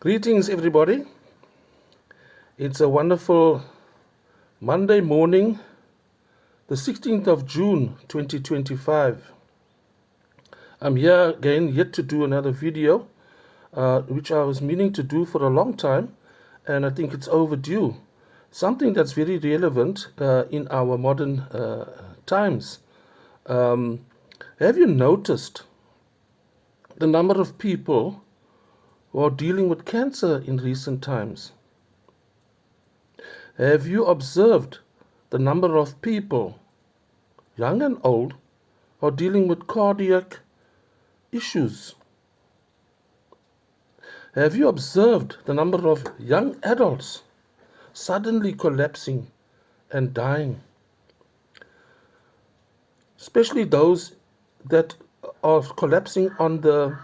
Greetings, everybody. It's a wonderful Monday morning, the 16th of June 2025. I'm here again, yet to do another video, which I was meaning to do for a long time, and I think it's overdue. Something that's very relevant in our modern times. Have you noticed the number of people who are dealing with cancer in recent times? Have you observed the number of people, young and old, who are dealing with cardiac issues? Have you observed the number of young adults suddenly collapsing and dying? Especially those that are collapsing on the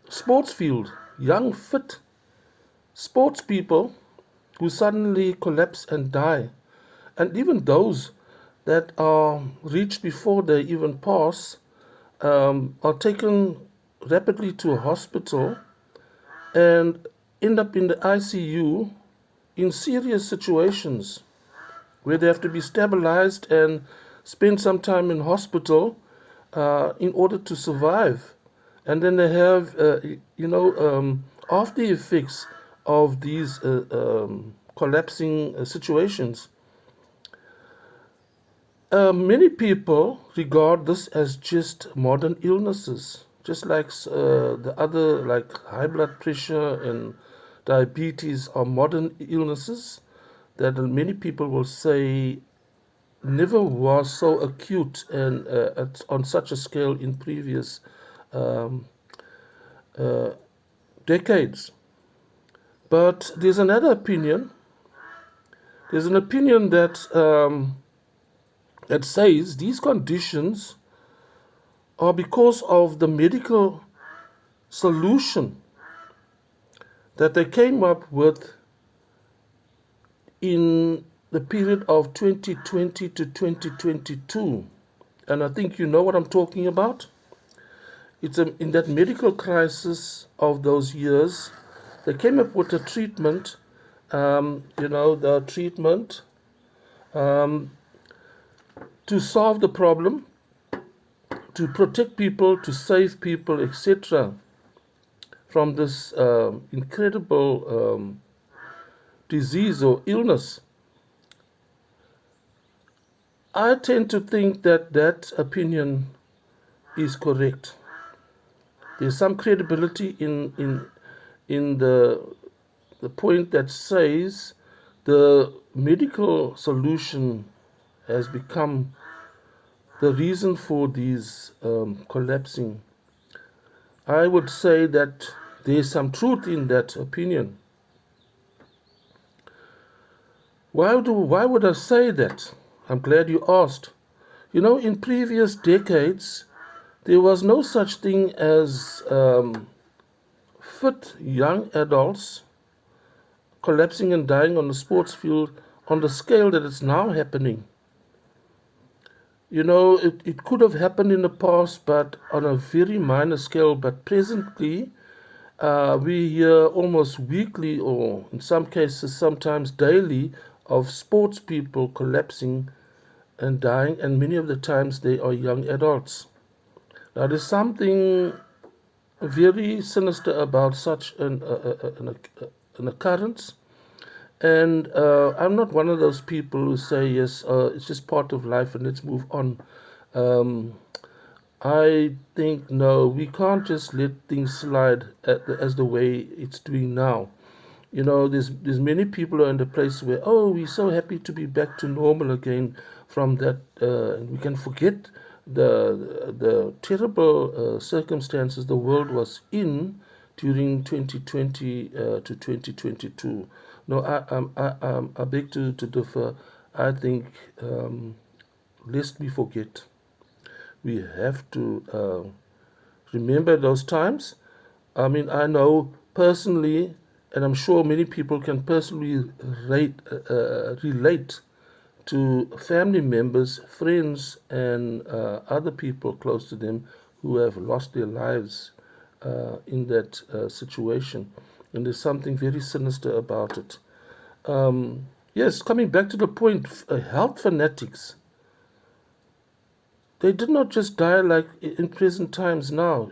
sports field, young, fit sports people who suddenly collapse and die. And even those that are reached before they even pass are taken rapidly to a hospital and end up in the ICU in serious situations where they have to be stabilized and spend some time in hospital in order to survive. And then they have, after effects of these collapsing situations. Many people regard this as just modern illnesses, just like the other, like high blood pressure and diabetes, are modern illnesses that many people will say never was so acute and on such a scale in previous um, uh, decades. But there's another opinion. There's an opinion that says these conditions are because of the medical solution that they came up with in the period of 2020 to 2022. And I think you know what I'm talking about. It's in that medical crisis of those years, they came up with a treatment, the treatment to solve the problem, to protect people, to save people, etc., from this incredible disease or illness. I tend to think that that opinion is correct. There's some credibility in the point that says the medical solution has become the reason for these collapsing. I would say that there's some truth in that opinion. Why would I say that? I'm glad you asked. You know, in previous decades, there was no such thing as fit young adults collapsing and dying on the sports field on the scale that it's now happening. You know, it could have happened in the past, but on a very minor scale. But presently, we hear almost weekly, or in some cases, sometimes daily, of sports people collapsing and dying, and many of the times they are young adults. Now, there's something very sinister about such an occurrence. And I'm not one of those people who say, yes, it's just part of life and let's move on. I think, no, we can't just let things slide as the way it's doing now. You know, there's many people are in the place where, oh, we're so happy to be back to normal again from that. We can forget the terrible circumstances the world was in during 2020 to 2022. No, I beg to differ. I think lest we forget, we have to remember those times. I mean, I know personally, and I'm sure many people can personally relate to family members, friends, and other people close to them who have lost their lives in that situation. and there's something very sinister about it. Yes, coming back to the point, health fanatics, they did not just die like in present times now.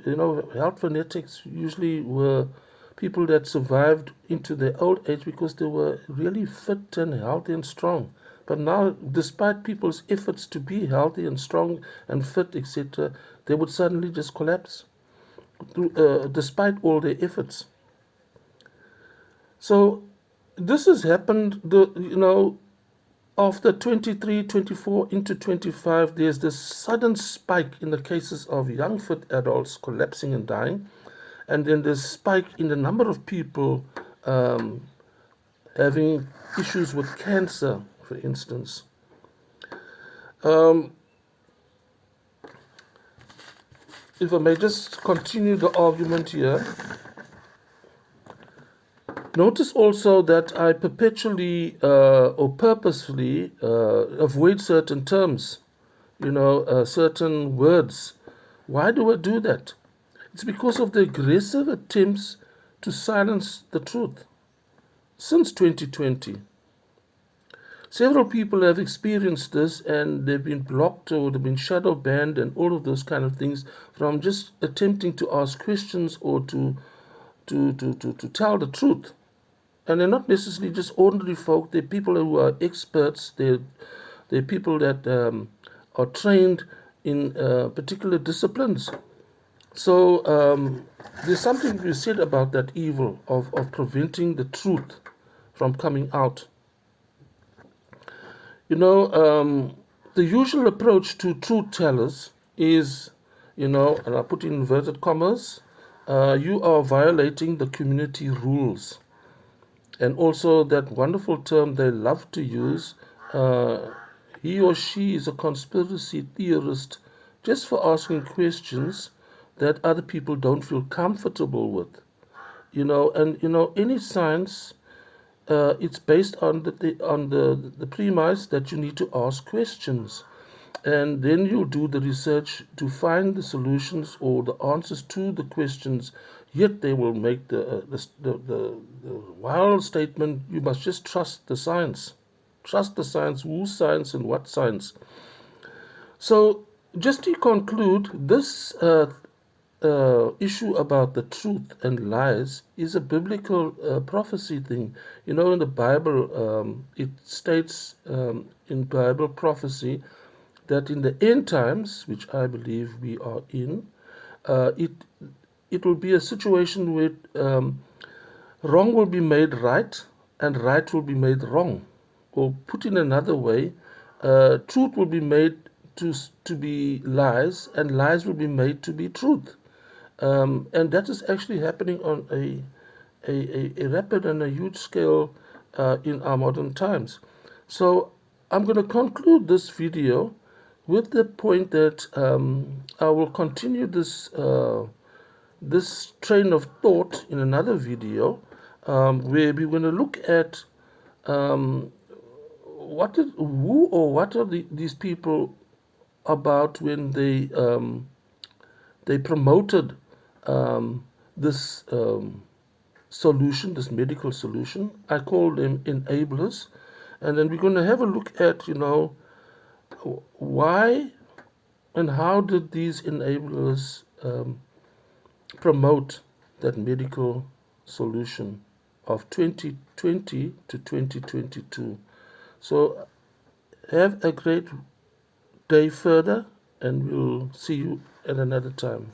Health fanatics usually were people that survived into their old age because they were really fit and healthy and strong. But now, despite people's efforts to be healthy and strong and fit, etc., they would suddenly just collapse, despite all their efforts. So this has happened, after 23, 24 into 25, there's this sudden spike in the cases of young fit adults collapsing and dying. And then there's spike in the number of people having issues with cancer, for instance. If I may just continue the argument here. Notice also that I perpetually or purposefully avoid certain terms, certain words. Why do I do that? It's because of the aggressive attempts to silence the truth. Since 2020, several people have experienced this, and they've been blocked or they've been shadow banned and all of those kind of things from just attempting to ask questions or to tell the truth. And they're not necessarily just ordinary folk. They're people who are experts. They're people that are trained in particular disciplines. So there's something to be said about that evil of preventing the truth from coming out. The usual approach to truth tellers is, and I put in inverted commas, you are violating the community rules. And also that wonderful term they love to use, he or she is a conspiracy theorist just for asking questions that other people don't feel comfortable with. Any science, it's based on the premise that you need to ask questions, and then you do the research to find the solutions or the answers to the questions. Yet they will make the wild statement, you must just trust the science. Trust the science. Whose science and what science? So just to conclude, this issue about the truth and lies is a biblical prophecy thing. In the Bible, it states in Bible prophecy that in the end times, which I believe we are in, it will be a situation where wrong will be made right and right will be made wrong. Or put in another way, truth will be made to be lies and lies will be made to be truth. And that is actually happening on a rapid and a huge scale in our modern times. So I'm going to conclude this video with the point that I will continue this train of thought in another video, where we're going to look at what are these people about when they promoted this solution, this medical solution. I call them enablers. And then we're going to have a look at, why and how did these enablers promote that medical solution of 2020 to 2022. So have a great day further, and we'll see you at another time.